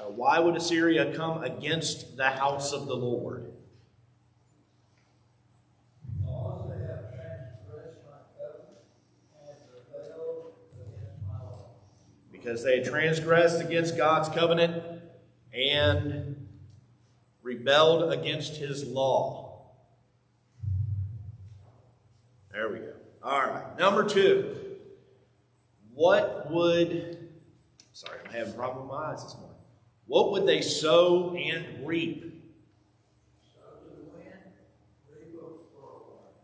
Why would Assyria come against the house of the Lord? Because they have transgressed my covenant and rebelled against my law. Because they had transgressed against God's covenant and rebelled against his law. There we go. All right. Number 2. Sorry, I'm having a problem with my eyes this morning. What would they sow and reap?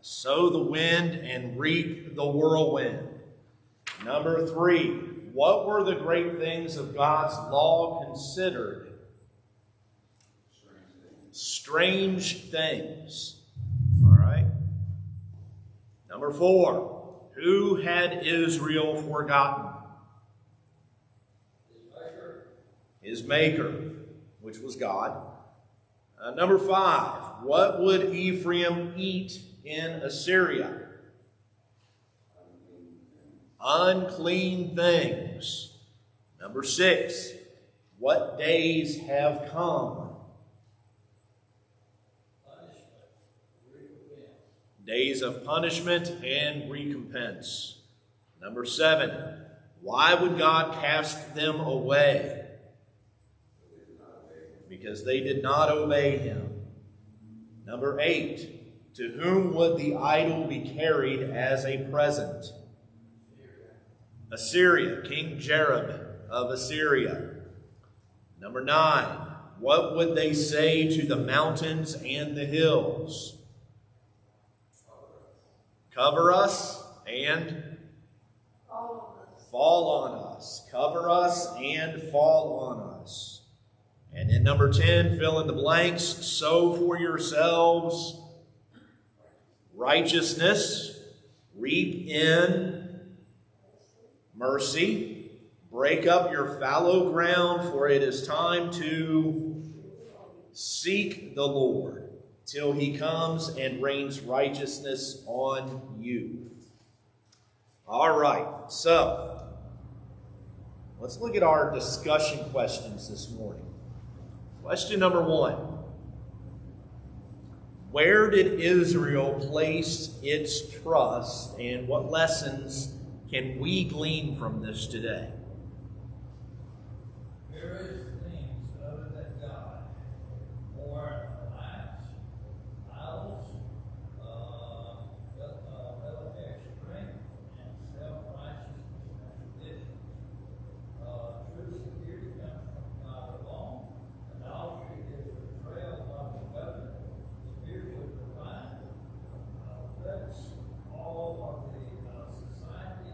Sow the wind and reap the whirlwind. Number 3. What were the great things of God's law considered? Strange things. All right. Number 4. Who had Israel forgotten? His maker, which was God. Number 5. What would Ephraim eat in Assyria? Unclean things. Number 6. What days have come? Days of punishment and recompense. Number 7. Why would God cast them away? Because they did not obey him. Number 8. To whom would the idol be carried as a present? Assyria, King Jareb of Assyria. Number 9. What would they say to the mountains and the hills? Cover us and fall on us. Cover us and fall on us. And in number 10, fill in the blanks. Sow for yourselves righteousness, reap in mercy, break up your fallow ground, for it is time to seek the Lord till he comes and rains righteousness on you. All right, so let's look at our discussion questions this morning. Question number 1. Where did Israel place its trust, and what lessons can we glean from this today? Various things other than God, more lies, idols, extreme and self-righteousness and tradition. True security comes from God alone. Adultery is betrayal of the covenant, spiritual refinement, that's all of the society,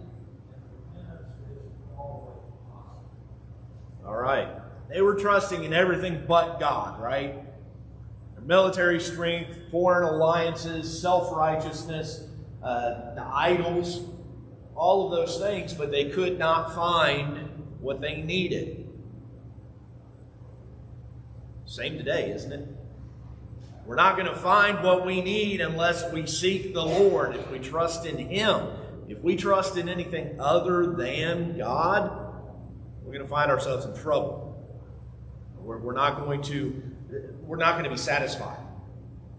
and repentance is always possible. All right. They were trusting in everything but God, right? Their military strength, foreign alliances, self-righteousness, the idols, all of those things, but they could not find what they needed. Same today, isn't it? We're not going to find what we need unless we seek the Lord, if we trust in him. If we trust in anything other than God, we're going to find ourselves in trouble. We're not going to be satisfied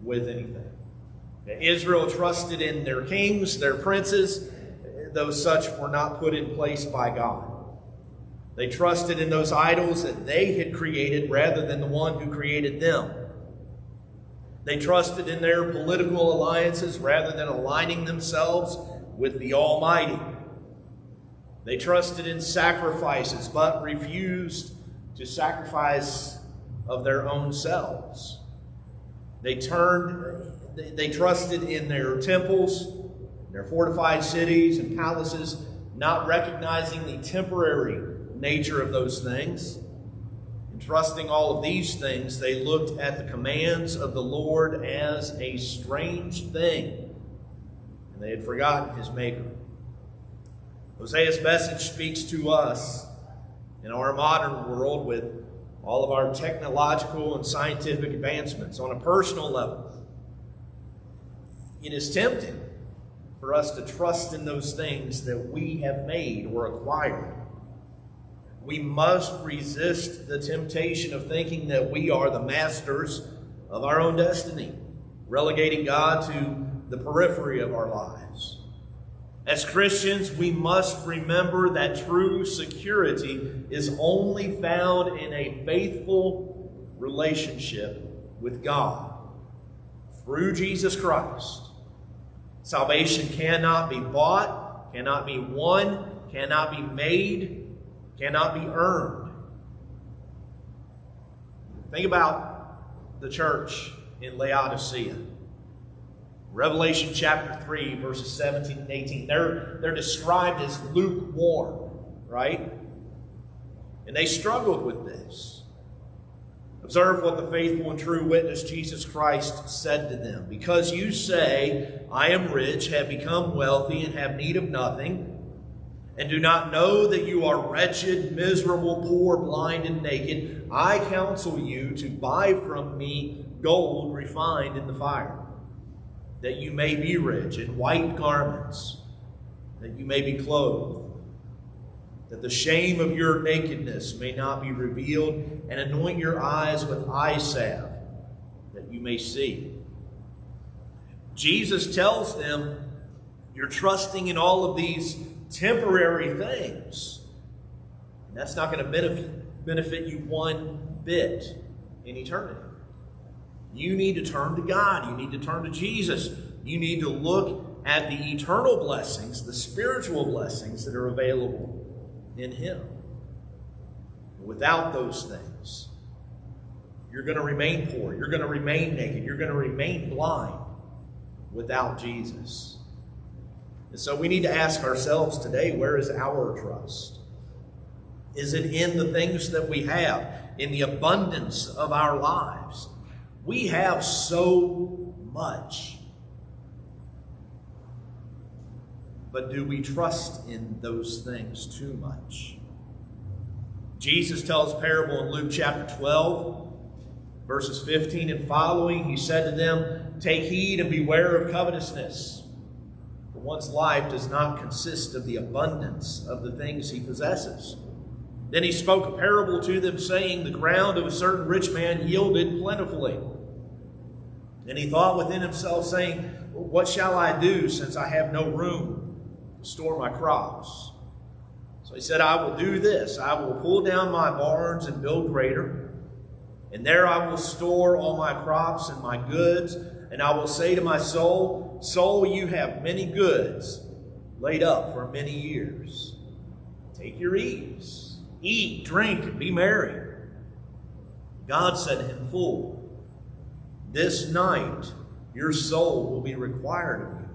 with anything. Israel trusted in their kings, their princes, though such were not put in place by God. They trusted in those idols that they had created rather than the one who created them. They trusted in their political alliances rather than aligning themselves with the Almighty. They trusted in sacrifices but refused to sacrifice of their own selves. They trusted in their temples, their fortified cities and palaces, not recognizing the temporary nature of those things. In trusting all of these things, they looked at the commands of the Lord as a strange thing, and they had forgotten his maker. Hosea's message speaks to us in our modern world with all of our technological and scientific advancements. On a personal level, it is tempting for us to trust in those things that we have made or acquired. We must resist the temptation of thinking that we are the masters of our own destiny, relegating God to the periphery of our lives. As Christians, we must remember that true security is only found in a faithful relationship with God through Jesus Christ. Salvation cannot be bought, cannot be won, cannot be made, cannot be earned. Think about the church in Laodicea. Revelation chapter 3, verses 17 and 18. They're described as lukewarm, right? And they struggled with this. Observe what the faithful and true witness Jesus Christ said to them. Because you say, I am rich, have become wealthy, and have need of nothing, and do not know that you are wretched, miserable, poor, blind, and naked, I counsel you to buy from me gold refined in the fire, that you may be rich, and white garments, that you may be clothed, that the shame of your nakedness may not be revealed, and anoint your eyes with eye salve, that you may see. Jesus tells them, you're trusting in all of these temporary things. And that's not going to benefit you one bit in eternity. You need to turn to God. You need to turn to Jesus. You need to look at the eternal blessings, the spiritual blessings that are available in Him. Without those things, you're going to remain poor. You're going to remain naked. You're going to remain blind without Jesus. And so we need to ask ourselves today, where is our trust? Is it in the things that we have, in the abundance of our lives? We have so much. But do we trust in those things too much? Jesus tells a parable in Luke chapter 12, verses 15 and following. He said to them, take heed and beware of covetousness. For one's life does not consist of the abundance of the things he possesses. Then he spoke a parable to them, saying, the ground of a certain rich man yielded plentifully. And he thought within himself, saying, what shall I do, since I have no room to store my crops? So he said, I will do this. I will pull down my barns and build greater, and there I will store all my crops and my goods. And I will say to my soul, soul, you have many goods laid up for many years. Take your ease. Eat, drink, and be merry. God said to him, fool, this night your soul will be required of you.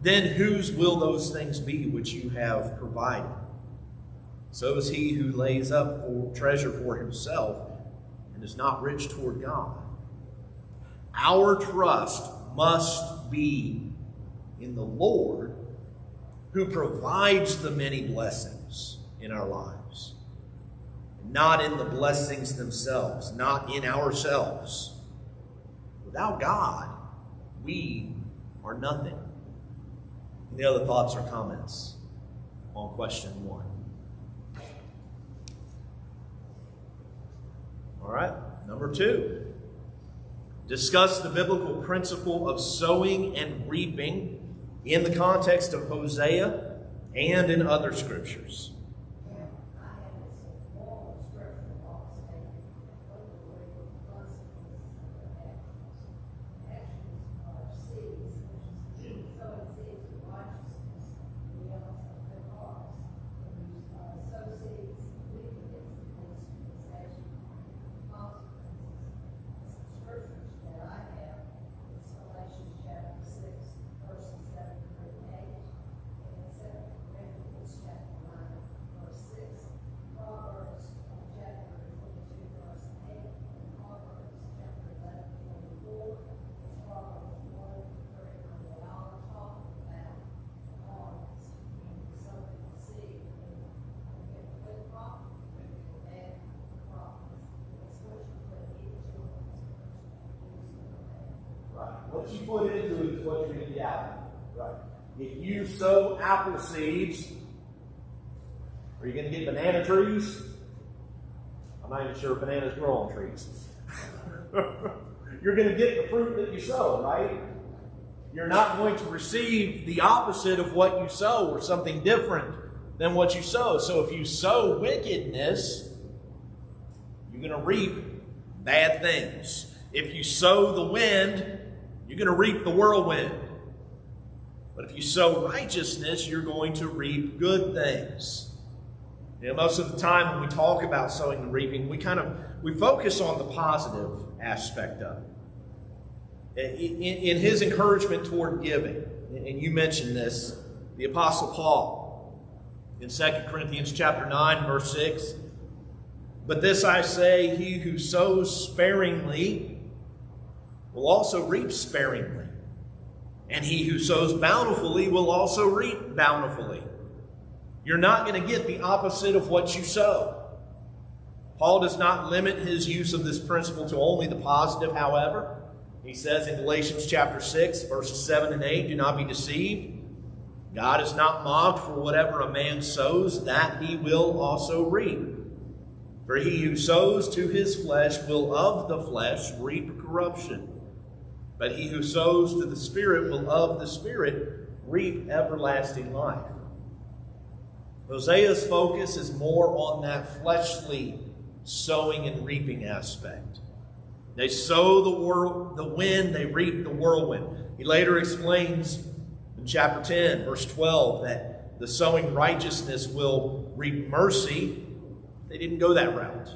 Then whose will those things be which you have provided? So is he who lays up treasure for himself and is not rich toward God. Our trust must be in the Lord, who provides the many blessings in our lives, not in the blessings themselves, not in ourselves. Without God, we are nothing. Any other thoughts or comments on question 1? All right, number 2. Discuss the biblical principle of sowing and reaping in the context of Hosea and in other scriptures. What you put into it is what you're going to get out of it. Right. If you sow apple seeds, Are you going to get banana trees? I'm not even sure bananas grow on trees. You're going to get the fruit that you sow, right? You're not going to receive the opposite of what you sow or something different than what you sow. So if you sow wickedness, you're going to reap bad things. If you sow the wind, you're going to reap the whirlwind. But if you sow righteousness, you're going to reap good things. You know, most of the time when we talk about sowing and reaping, we focus on the positive aspect of it. In his encouragement toward giving, and you mentioned this, the Apostle Paul in 2 Corinthians chapter 9, verse 6, "But this I say, he who sows sparingly will also reap sparingly, and he who sows bountifully will also reap bountifully." You're not going to get the opposite of what you sow. Paul does not limit his use of this principle to only the positive, however. He says in Galatians chapter 6, verses 7 and 8, "Do not be deceived. God is not mocked, for whatever a man sows, that he will also reap. For he who sows to his flesh will of the flesh reap corruption. But he who sows to the Spirit will of the Spirit reap everlasting life." Hosea's focus is more on that fleshly sowing and reaping aspect. They sow the wind, they reap the whirlwind. He later explains in chapter 10, verse 12, that the sowing righteousness will reap mercy. They didn't go that route.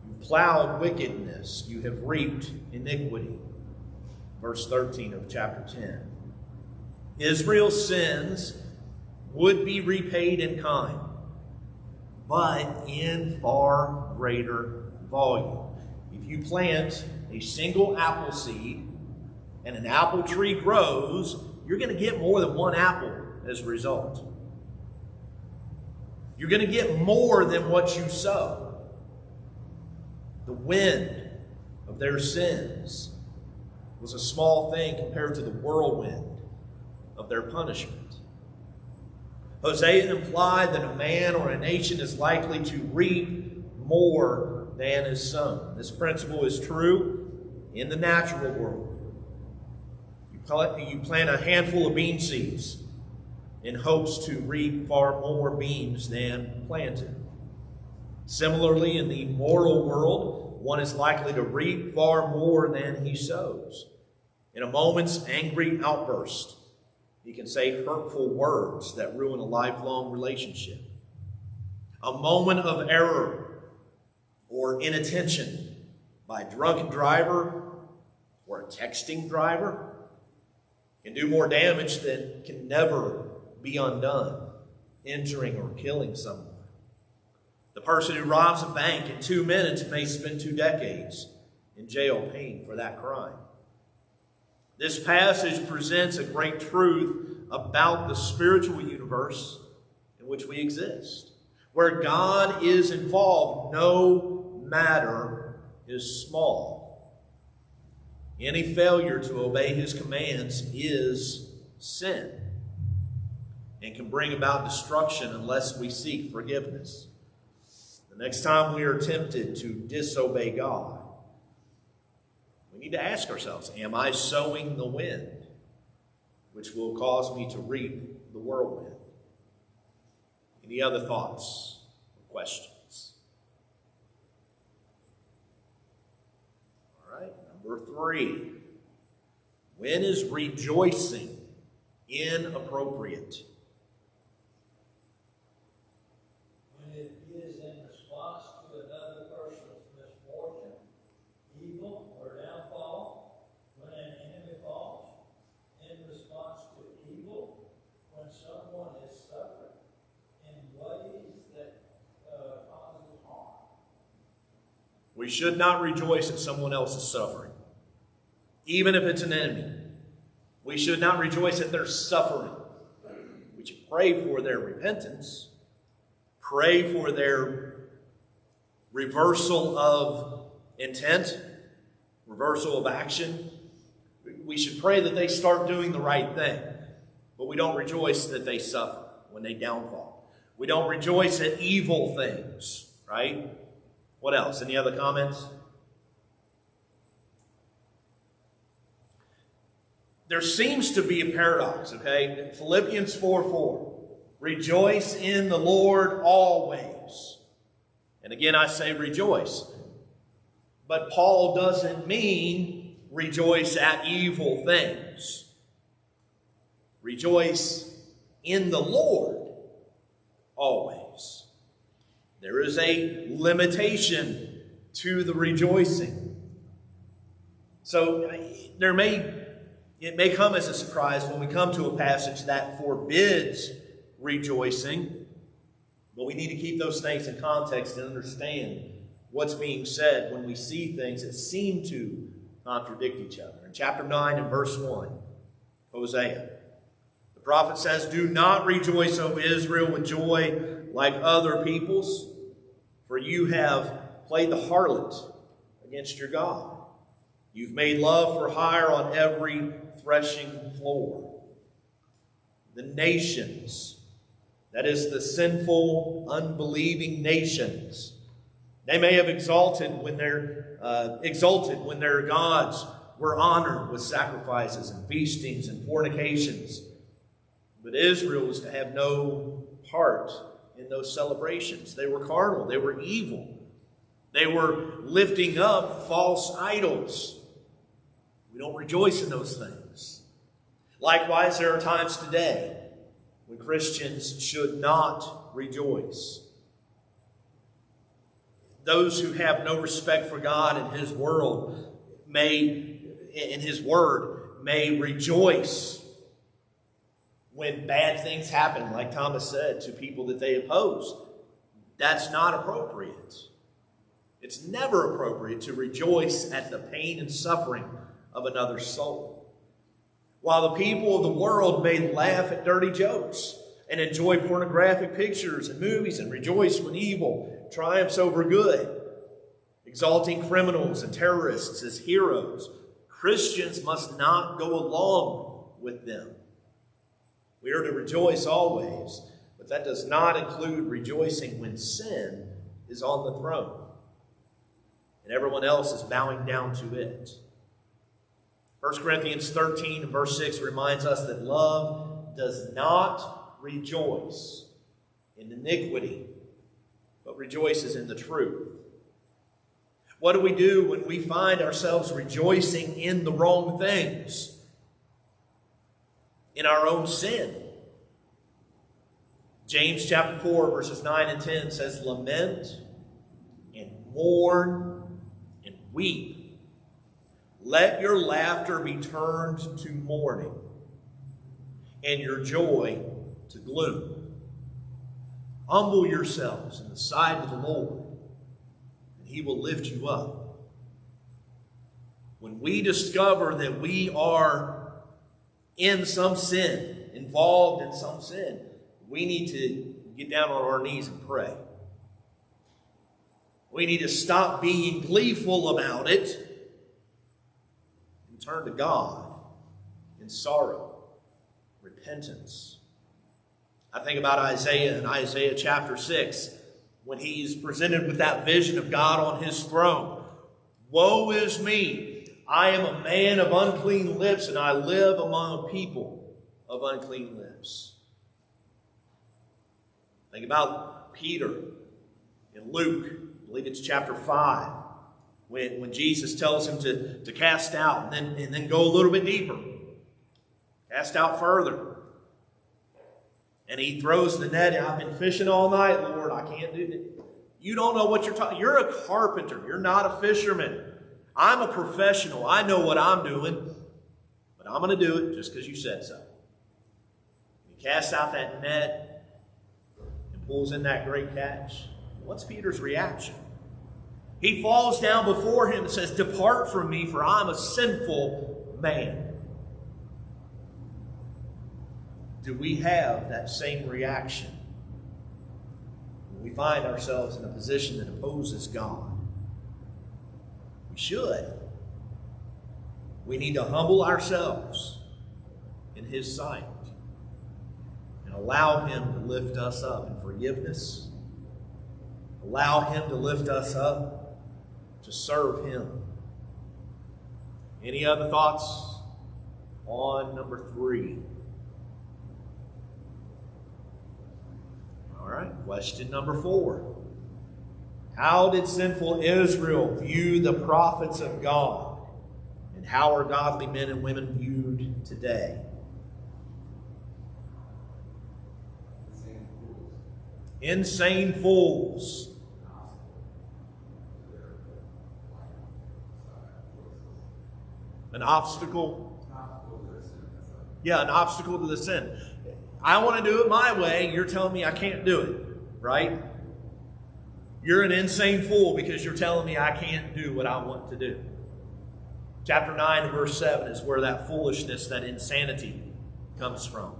You plowed wickedness, you have reaped iniquity. Verse 13 of chapter 10. Israel's sins would be repaid in kind, but in far greater volume. If you plant a single apple seed and an apple tree grows, you're going to get more than one apple as a result. You're going to get more than what you sow. The wind of their sins was a small thing compared to the whirlwind of their punishment. Hosea implied that a man or a nation is likely to reap more than is sown. This principle is true in the natural world. You plant a handful of bean seeds in hopes to reap far more beans than planted. Similarly, in the moral world, one is likely to reap far more than he sows. In a moment's angry outburst, he can say hurtful words that ruin a lifelong relationship. A moment of error or inattention by a drunken driver or a texting driver can do more damage than can never be undone, injuring or killing someone. The person who robs a bank in 2 minutes may spend 2 decades in jail paying for that crime. This passage presents a great truth about the spiritual universe in which we exist. Where God is involved, no matter is small. Any failure to obey his commands is sin and can bring about destruction unless we seek forgiveness. The next time we are tempted to disobey God, we need to ask ourselves, am I sowing the wind, which will cause me to reap the whirlwind? Any other thoughts or questions? All right, number 3. When is rejoicing inappropriate? When it is in response to another person's misfortune, evil, or downfall. When an enemy falls, in response to evil. When someone is suffering in ways that causes harm. We should not rejoice at someone else's suffering, even if it's an enemy. We should not rejoice at their suffering. We should pray for their repentance, pray for their reversal of intent, reversal of action. We should pray that they start doing the right thing, but we don't rejoice that they suffer when they downfall. We don't rejoice at evil things, right? What else? Any other comments? There seems to be a paradox, okay? Philippians 4:4. Rejoice in the Lord always. And again, I say rejoice. But Paul doesn't mean rejoice at evil things. Rejoice in the Lord always. There is a limitation to the rejoicing. So it may come as a surprise when we come to a passage that forbids rejoicing, but we need to keep those things in context and understand what's being said when we see things that seem to contradict each other. In chapter 9 and verse 1, Hosea, the prophet says, "Do not rejoice, O Israel, with joy like other peoples, for you have played the harlot against your God. You've made love for hire on every threshing floor." The nations, that is the sinful, unbelieving nations, they may have exulted when their gods were honored with sacrifices and feastings and fornications. But Israel was to have no part in those celebrations. They were carnal. They were evil. They were lifting up false idols. We don't rejoice in those things. Likewise, there are times today when Christians should not rejoice. Those who have no respect for God and His word may rejoice when bad things happen, like Thomas said, to people that they oppose. That's not appropriate. It's never appropriate to rejoice at the pain and suffering of another soul. While the people of the world may laugh at dirty jokes and enjoy pornographic pictures and movies and rejoice when evil triumphs over good, exalting criminals and terrorists as heroes, Christians must not go along with them. We are to rejoice always, but that does not include rejoicing when sin is on the throne and everyone else is bowing down to it. 1 Corinthians 13 and verse 6 reminds us that love does not rejoice in iniquity, but rejoices in the truth. What do we do when we find ourselves rejoicing in the wrong things? In our own sin. James chapter 4 verses 9 and 10 says, "Lament and mourn and weep. Let your laughter be turned to mourning and your joy to gloom. Humble yourselves in the sight of the Lord, and He will lift you up." When we discover that we are in some sin, involved in some sin, we need to get down on our knees and pray. We need to stop being gleeful about it and turn to God in sorrow, repentance. I think about Isaiah in Isaiah chapter 6, when he's presented with that vision of God on His throne. "Woe is me! I am a man of unclean lips, and I live among a people of unclean lips." Think about Peter in Luke, I believe it's chapter 5, when Jesus tells him to cast out and then go a little bit deeper. Cast out further. And he throws the net. "I've been fishing all night, Lord. I can't do it." You don't know what you're talking. You're a carpenter. You're not a fisherman. I'm a professional. I know what I'm doing. But I'm going to do it just because you said so. He casts out that net and pulls in that great catch. What's Peter's reaction? He falls down before him and says, "Depart from me, for I'm a sinful man." Do we have that same reaction when we find ourselves in a position that opposes God? We should. We need to humble ourselves in His sight and allow Him to lift us up in forgiveness. Allow Him to lift us up to serve Him. Any other thoughts on number 3? All right, question number 4. How did sinful Israel view the prophets of God? And how are godly men and women viewed today? Insane fools. An obstacle? Yeah, an obstacle to the sin. I want to do it my way. You're telling me I can't do it, right? You're an insane fool because you're telling me I can't do what I want to do. Chapter 9 and verse 7 is where that foolishness, that insanity comes from.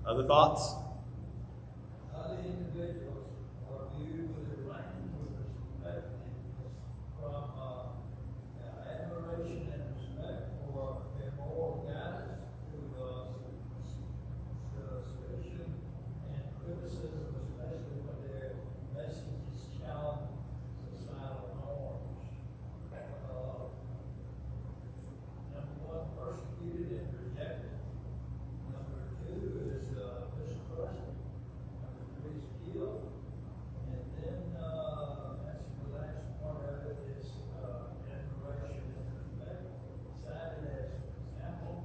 Other thoughts? Other individuals are viewed with a range of respect from admiration and respect for their moral guidance to suspicion and criticism, especially when their messages challenge societal norms. Number 1, persecuted and rejected. Number 2 is mistrusted. Number 3 is killed. And then that's the last part of it is admiration and respect. Cited as example,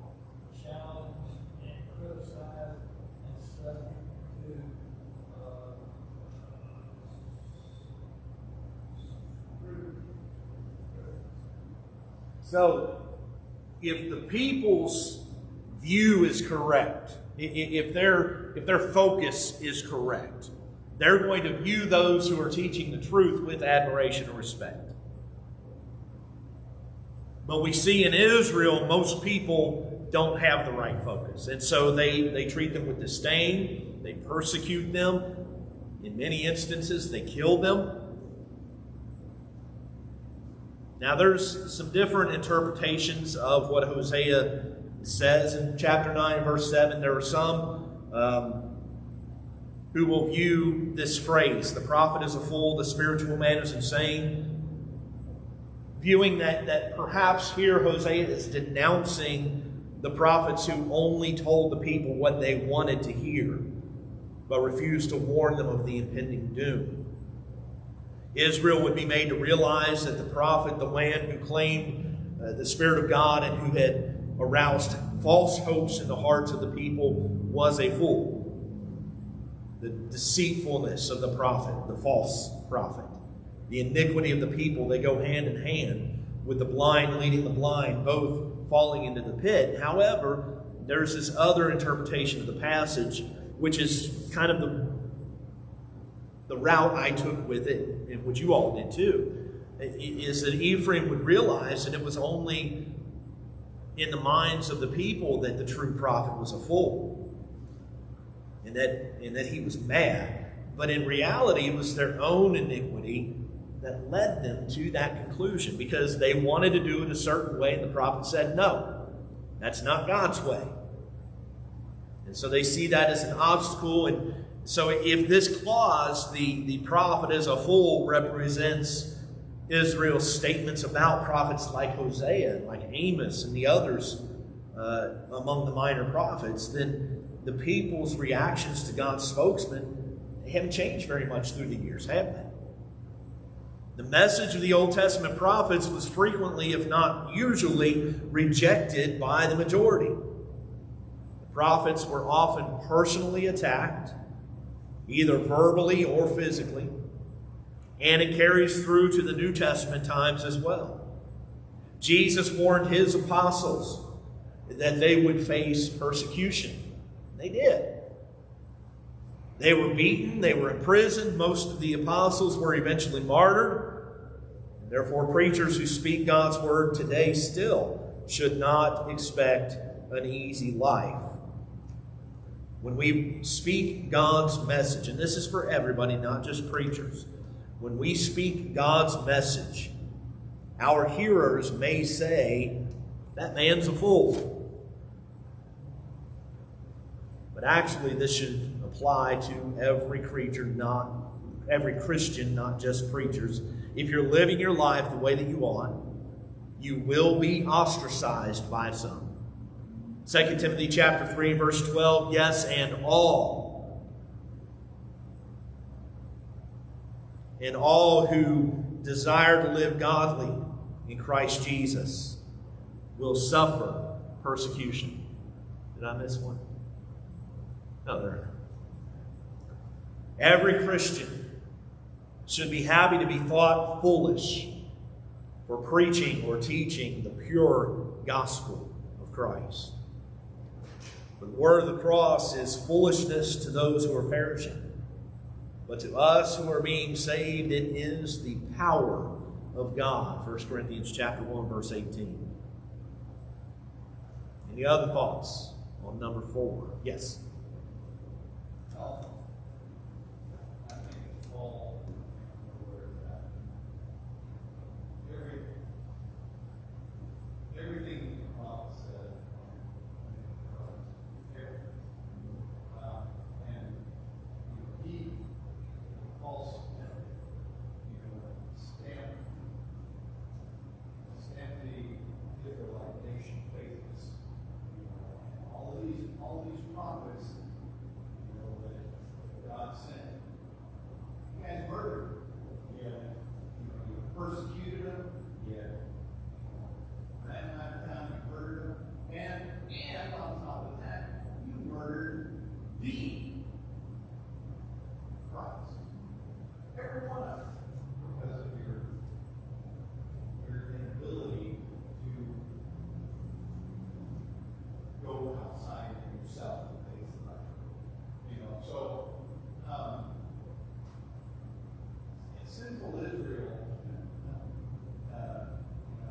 challenged and criticized and subject to So, if the people's view is correct, if their focus is correct, they're going to view those who are teaching the truth with admiration and respect. But we see in Israel, most people don't have the right focus. And so they treat them with disdain, they persecute them. In many instances, they kill them. Now, there's some different interpretations of what Hosea says in chapter 9, verse 7. There are some who will view this phrase, the prophet is a fool, the spiritual man is insane, viewing that perhaps here Hosea is denouncing the prophets who only told the people what they wanted to hear, but refused to warn them of the impending doom. Israel would be made to realize that the prophet, the man who claimed the Spirit of God and who had aroused false hopes in the hearts of the people, was a fool. The deceitfulness of the prophet, the false prophet, the iniquity of the people, they go hand in hand with the blind leading the blind, both falling into the pit. However, there's this other interpretation of the passage, which is kind of the route I took with it, and what you all did too, is that Ephraim would realize that it was only in the minds of the people that the true prophet was a fool, and that he was mad. But in reality, it was their own iniquity that led them to that conclusion, because they wanted to do it a certain way, and the prophet said, no, that's not God's way. And so they see that as an obstacle. And so if this clause, the prophet is a fool, represents Israel's statements about prophets like Hosea, like Amos, and the others among the minor prophets, then the people's reactions to God's spokesman, they haven't changed very much through the years, have they? The message of the Old Testament prophets was frequently, if not usually, rejected by the majority. The prophets were often personally attacked, either verbally or physically, and it carries through to the New Testament times as well. Jesus warned his apostles that they would face persecution. They did. They were beaten, they were imprisoned. Most of the apostles were eventually martyred. And therefore, preachers who speak God's word today still should not expect an easy life. When we speak God's message, and this is for everybody, not just preachers, when we speak God's message, our hearers may say, that man's a fool. But actually, this should apply to every Christian, not just preachers. If you're living your life the way that you ought, you will be ostracized by some. 2 Timothy chapter 3, verse 12, yes, and all. And all who desire to live godly in Christ Jesus will suffer persecution. Did I miss one? No, there. Every Christian should be happy to be thought foolish for preaching or teaching the pure gospel of Christ. For the word of the cross is foolishness to those who are perishing. But to us who are being saved, it is the power of God. 1 Corinthians chapter 1, verse 18. Any other thoughts on number 4? Yes. I think it's all everything the prophet said. And he calls stamp the Israelite nation faithless. All these prophets, that God sent. You guys murdered. Yeah. You persecuted them. Yeah. Ran them out of town, you murdered them. And on top of that, you murdered the Christ. Every one of them. Because of your inability to go outside of yourself and things like that. So in sinful Israel,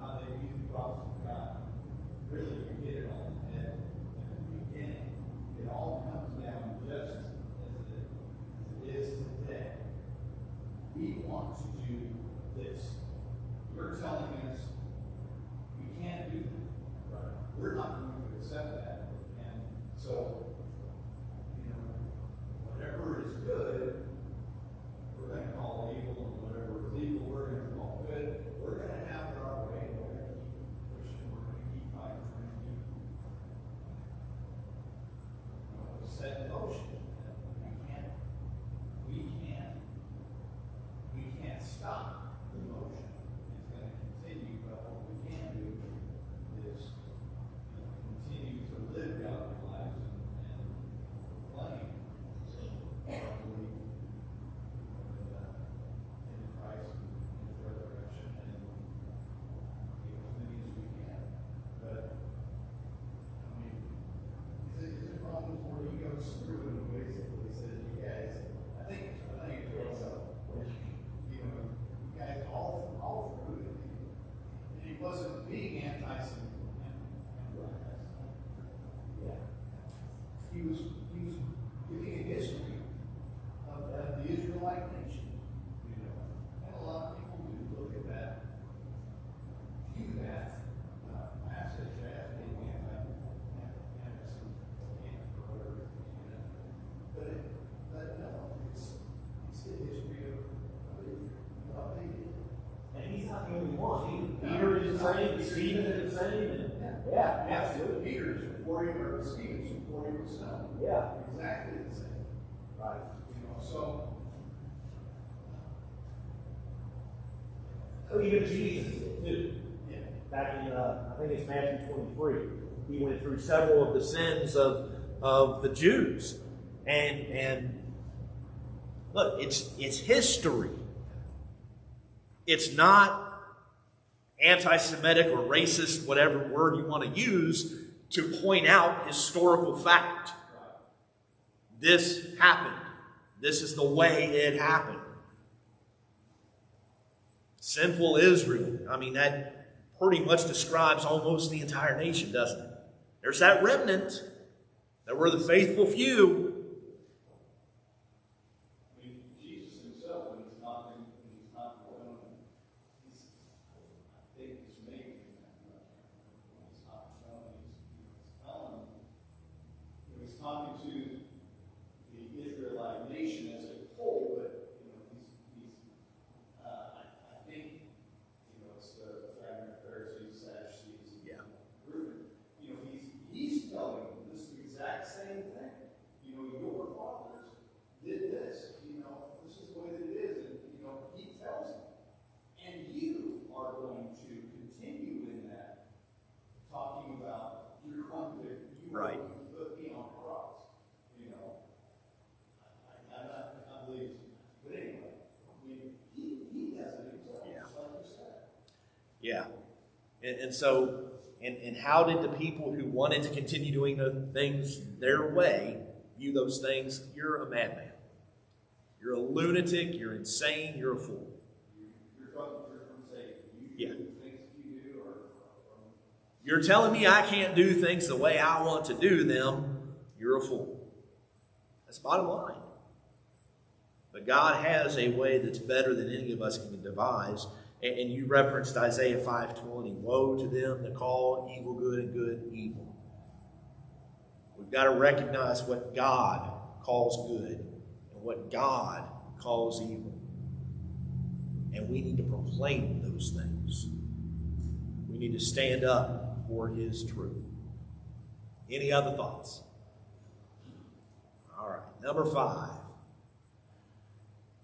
how they view the prophets of God, really you get it on the head in the beginning. It all comes down just as it is today. We want to do this. You're telling us we can't do that. Right. We're not going to accept that. And so, whatever is good, we're going to call evil, and whatever is evil, we're going to call good. We're going to have it our way. We're going to keep pushing. We're going to keep fighting. We're going to keep set in motion. We can't stop the motion. It's going to continue, but what we can do is continue to live godly lives and proclaim our belief in Christ and His resurrection, and as many as we can. But is it Romans where he goes through and basically says, "You guys, I think it goes up. You guys all through it." And he wasn't being anti-Semitic. Yeah. He was giving a history of the Israelite nation. And a lot of people do look at that, view that passage as being anti-Semitic or whatever. But no, it's the history of what they did. And he's not the only one. Peter is the same, Stephen is the same. Yeah, absolutely. Peter's before him, or Stephen's before him was known. Yeah. Exactly the same. Right. So Even Jesus did too. yeah. Back in, I think it's Matthew 23, he went through several of the sins of the Jews. And look, it's history. It's not anti-Semitic or racist, whatever word you want to use, to point out historical fact. This happened. This is the way it happened. Sinful Israel. I mean, that pretty much describes almost the entire nation, doesn't it? There's that remnant that were the faithful few. Jesus himself, when he's not going, I think he's making when he's not going, he's talking to And so, and how did the people who wanted to continue doing the things their way view those things? You're a madman. You're a lunatic. You're insane. You're a fool. Yeah. You're telling me I can't do things the way I want to do them. You're a fool. That's the bottom line. But God has a way that's better than any of us can devise. And you referenced Isaiah 5:20. Woe to them that call evil good and good evil. We've got to recognize what God calls good and what God calls evil. And we need to proclaim those things. We need to stand up for His truth. Any other thoughts? All right, number 5.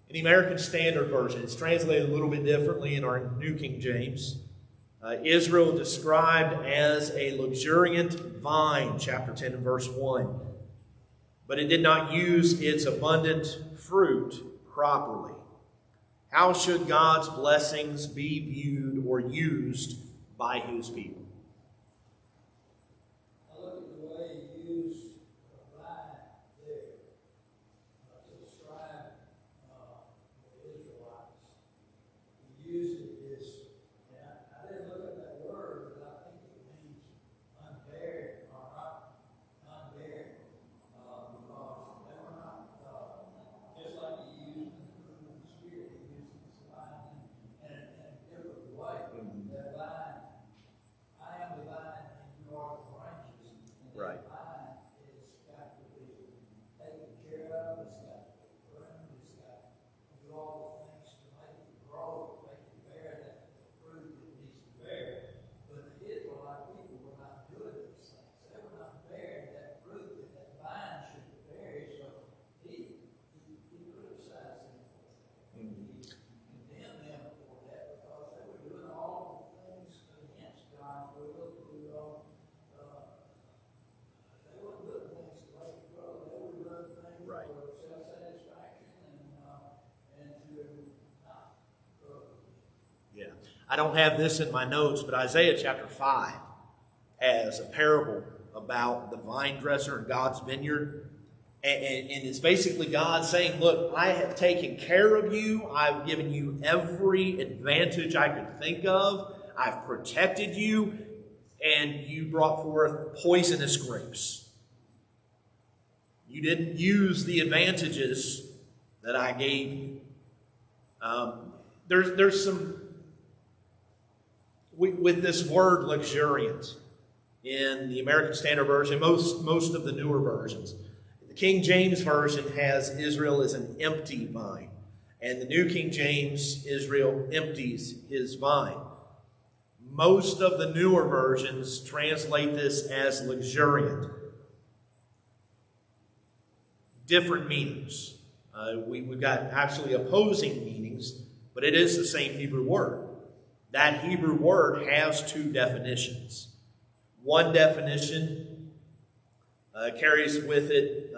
In the American Standard Version, it's translated a little bit differently in our New King James. Israel described as a luxuriant vine, chapter 10 and verse 1. But it did not use its abundant fruit properly. How should God's blessings be viewed or used by His people? I look at the way you use the vine there to describe the Israelites. You use it as, and I didn't look at that word, but I think it means unburied or not unburied, because they were not, just like you used in the fruit of the Spirit, you used this vine in a different way. That vine, I am the vine and you are the branches. And Right. that vine is got to be taken care of, it's got to be pruned, it's got to do all the things to make it grow, make it bear that fruit that it needs to bear. But the Israelite people were not doing those things. They were not bearing that fruit that that vine should bear. So he criticized them for that. He condemned them for that because they were doing all the things against God's will. They weren't doing things to make it grow. They were doing things Right. for self-satisfaction and to not grow. Yeah. I don't have this in my notes, but Isaiah chapter 5 has a parable about the vine dresser and God's vineyard. And it's basically God saying, look, I have taken care of you. I've given you every advantage I could think of. I've protected you. And you brought forth poisonous grapes. You didn't use the advantages that I gave you. There's some, with this word luxuriant in the American Standard Version, most of the newer versions. The King James Version has Israel as an empty vine. And the New King James, Israel empties his vine. Most of the newer versions translate this as luxuriant. Different meanings. We've got actually opposing meanings, but it is the same Hebrew word. That Hebrew word has 2 definitions. One definition carries with it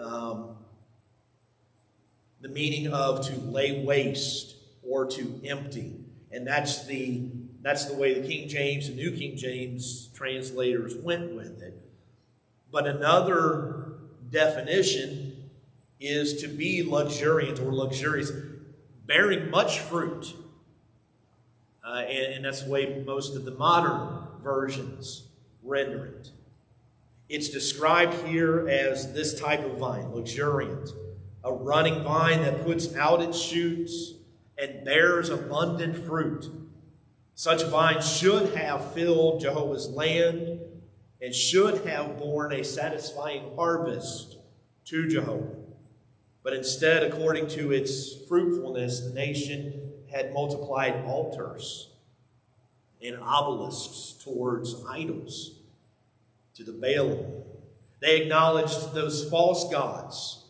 the meaning of to lay waste or to empty. And that's the way the King James and New King James translators went with it. But another definition is to be luxuriant or luxurious, bearing much fruit. And that's the way most of the modern versions render it. It's described here as this type of vine, luxuriant. A running vine that puts out its shoots and bears abundant fruit. Such a vine should have filled Jehovah's land and should have borne a satisfying harvest to Jehovah. But instead, according to its fruitfulness, the nation had multiplied altars and obelisks towards idols, to the Baalim. They acknowledged those false gods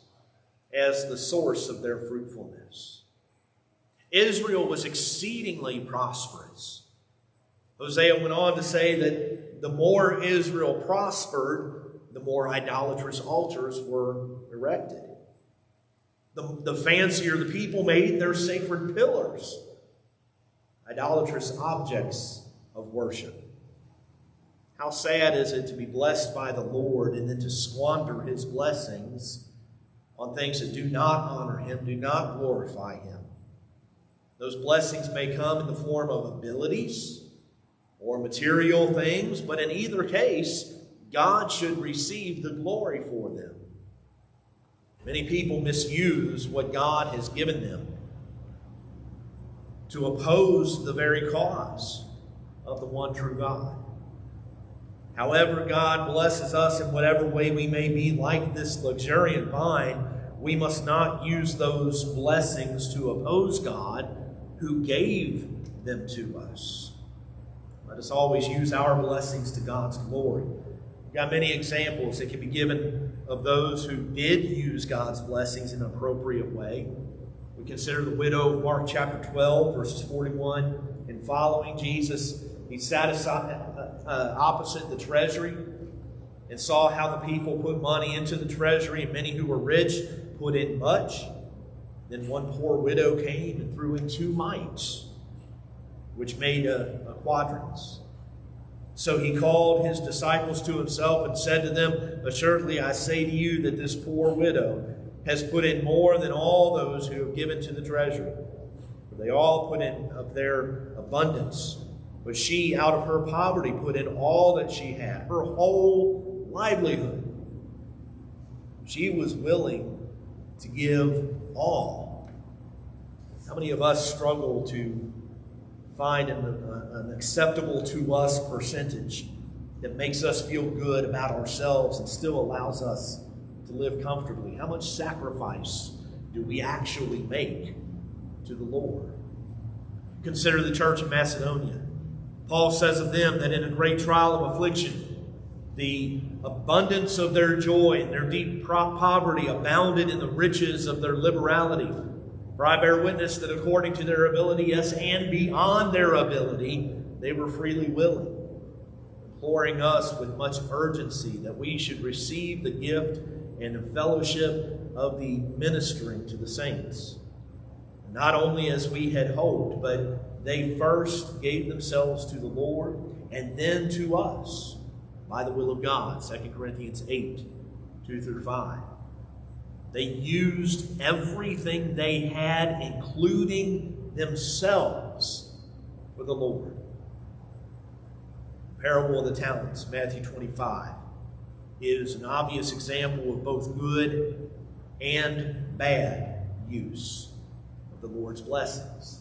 as the source of their fruitfulness. Israel was exceedingly prosperous. Hosea went on to say that the more Israel prospered, the more idolatrous altars were erected. The fancier the people made their sacred pillars, idolatrous objects of worship. How sad is it to be blessed by the Lord and then to squander his blessings on things that do not honor him, do not glorify him. Those blessings may come in the form of abilities or material things, but in either case, God should receive the glory for them. Many people misuse what God has given them to oppose the very cause of the one true God. However God blesses us in whatever way we may be like this luxuriant vine, we must not use those blessings to oppose God who gave them to us. Let us always use our blessings to God's glory. We've got many examples that can be given of those who did use God's blessings in an appropriate way. We consider the widow of Mark chapter 12, verses 41 and following. Jesus, he sat aside, opposite the treasury and saw how the people put money into the treasury, and many who were rich put in much. Then one poor widow came and threw in 2 mites, which made a quadrans. So he called his disciples to himself and said to them, "Assuredly I say to you that this poor widow has put in more than all those who have given to the treasury. For they all put in of their abundance, but she out of her poverty put in all that she had, her whole livelihood. She was willing to give all." How many of us struggle to find an acceptable to us percentage that makes us feel good about ourselves and still allows us to live comfortably? How much sacrifice do we actually make to the Lord? Consider the church of Macedonia. Paul says of them that in a great trial of affliction, the abundance of their joy and their deep poverty abounded in the riches of their liberality. For I bear witness that according to their ability, yes, and beyond their ability, they were freely willing, imploring us with much urgency that we should receive the gift and the fellowship of the ministering to the saints. Not only as we had hoped, but they first gave themselves to the Lord and then to us by the will of God. 2 Corinthians 8, 2 through 5. They used everything they had, including themselves, for the Lord. The parable of the talents, Matthew 25, is an obvious example of both good and bad use of the Lord's blessings.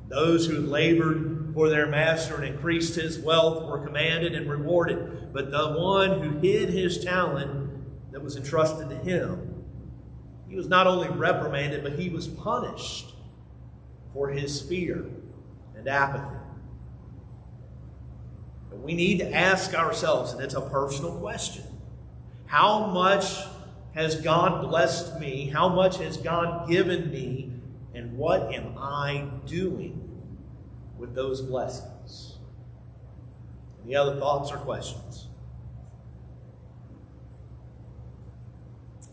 Those who had labored for their master and increased his wealth were commanded and rewarded. But the one who hid his talent that was entrusted to him, he was not only reprimanded, but he was punished for his fear and apathy. But we need to ask ourselves, and it's a personal question, how much has God blessed me? How much has God given me? And what am I doing with those blessings? Any other thoughts or questions?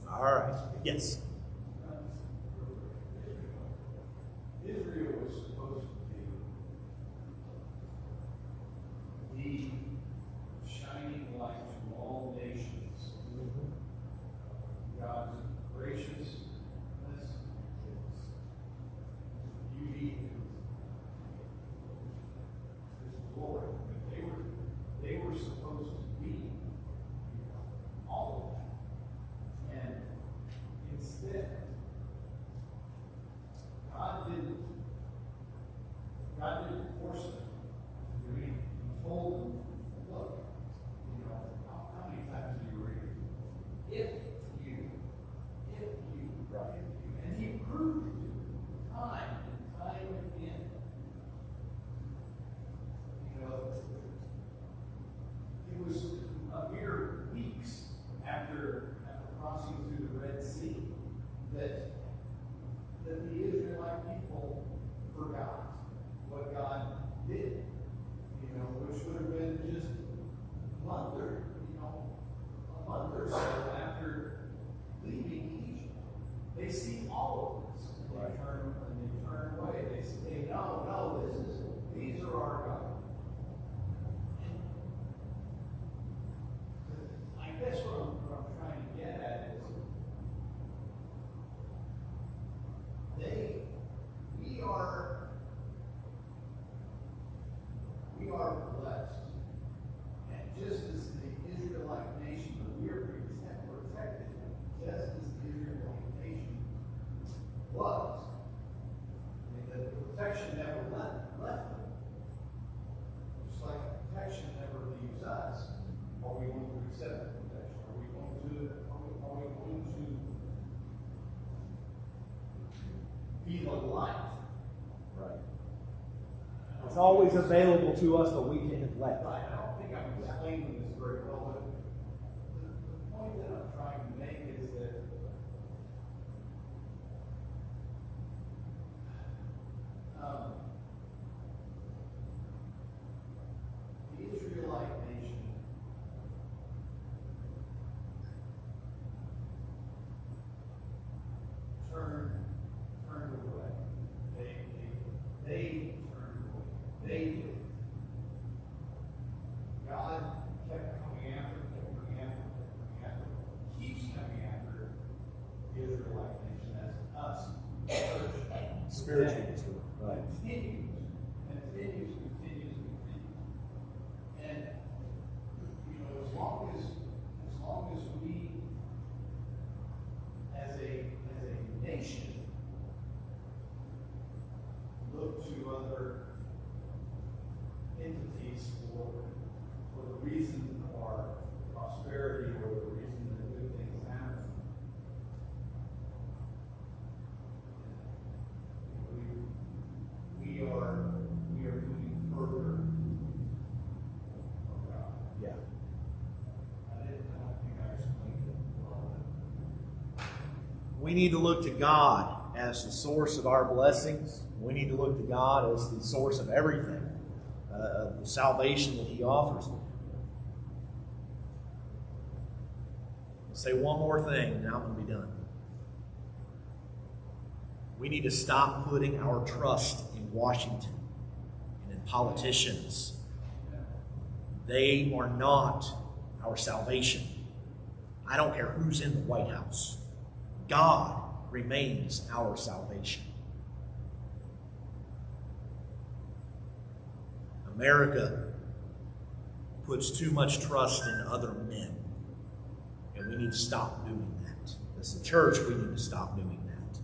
All right. Yes. Israel was supposed to be the shining light to all nations. God's gracious beauty, His glory. They were supposed to be all of that. And instead, God didn't force them to do anything. He told them, look, how many times do you read it? If you, right? And he proved it time and time again. It was a mere weeks after crossing through the Red Sea that the Israelite people forgot what God did, which would have been just a month or so after leaving Egypt. They see all of this, and they turn away. They say, no, these are our God. was. I mean, the protection never left them. Just like protection never leaves us. Are we going to accept the protection? Are we going to be the light? Right. It's always available to us, but we can neglect it. Right. I don't think I'm explaining this very well, but the point that I'm trying to make is that the Israelite nation turned away. They turned away. They did. God kept coming after, keeps coming after the Israelite nation as us, church. Spiritually, right. Continues. And, as long as we, as a nation, look to other entities for the reason of our prosperity or the reason that good things happen, we are moving further from God. Yeah. I don't think I explained it well. We need to look to God as the source of our blessings. We need to look to God as the source of everything, the salvation that He offers. I'll say one more thing, and I'm going to be done. We need to stop putting our trust in Washington and in politicians. They are not our salvation. I don't care who's in the White House. God remains our salvation. America puts too much trust in other men. And we need to stop doing that. As a church, we need to stop doing that.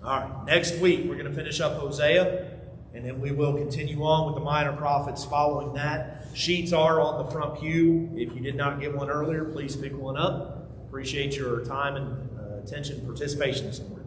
All right, next week we're going to finish up Hosea, and then we will continue on with the minor prophets following that. Sheets are on the front pew. If you did not get one earlier, please pick one up. Appreciate your time and attention and participation this morning.